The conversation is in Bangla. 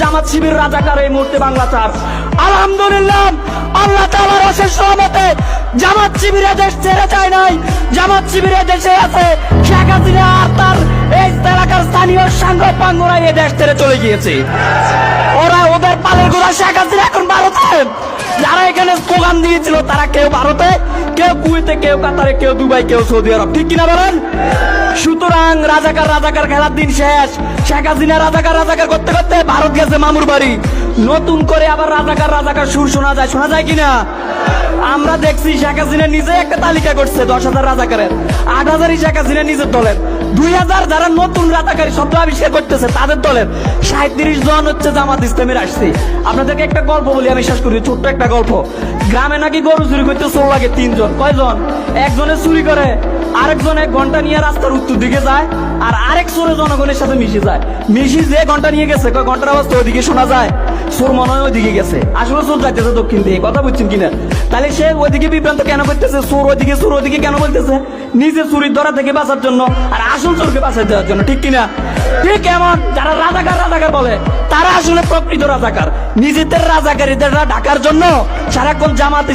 জামাত শিবির রাজাকার এই মুহূর্তে বাংলা ছাড়। আলহামদুলিল্লাহ, আল্লাহ তাআলার অশেষ রহমতে জামাত শিবিরে দেশ ছেড়ে যায় নাই, জামাত শিবিরে দেশে আছে। শেখ হাসিনা আর তার এই এলাকার স্থানীয় সাংগ পাঙ্গরা এই দেশ ছেড়ে চলে গিয়েছে। ওরা ওদের পালের গোড়া শেখ হাসিনা এখন ভারতে। যারা এখানে স্লোগান দিয়েছিল তারা কেউ ভারতে, কেউ কুয়েতে, কেউ কাতারে, কেউ দুবাই, কেউ সৌদি আরব, ঠিক কিনা বলেন? সুতরাং রাজাকার রাজাকার খেলার দিন শেষ। শেখ হাসিনা রাজাকার রাজাকার করতে করতে ভারত গেছে মামুর বাড়ি। নতুন করে আবার রাজাকার রাজাকার সুর শোনা যায় কিনা? আমরা দেখছি শেখ হাসিনা নিজে একটা তালিকা করছে 10,000 রাজাকারের, 8,000 শেখ হাসিনা নিজের দলের, 2,000 যারা নতুন রাজাকারী শব্দ আবিষ্কার করতেছে তাদের দলের, 37 জন হচ্ছে জামাত ইসলামের আসছে। আপনাদেরকে একটা গল্প বলি, আমি শেষ করি, ছোট্ট একটা গল্প। গ্রামে নাকি গরু চুরি করতে চোর লাগে 3 জন। কয়জন? একজনে চুরি করে, আরেকজনে ঘন্টা নিয়ে রাস্তার উত্তর দিকে যায়, আর আরেক চোরে জনগণের সাথে মিশে যায়। মিশি যে ঘন্টা নিয়ে গেছে, ঘন্টার আওয়াজ তো ওইদিকে শোনা যায়, চোর মনে হয় ওইদিকে গেছে, আসলে চোর যাইতেছে দক্ষিণ দিকে। কথা বুঝছেন কিনা? তাহলে সে ওইদিকে বিভ্রান্ত কেন করতেছে? চোর ওইদিকে কেন বলতেছে? নিজে চুরির ধরা থেকে বাঁচার জন্য, আর আসল চোরকে বাঁচাই দেওয়ার জন্য, ঠিক কিনা? ঠিক এমন যারা রাজাকার রাজাকার বলে তারা আসলে প্রকৃত রাজাকার। নিজেদের রাজাকারীদের ঢাকার জন্য সারাক্ষণ জামাত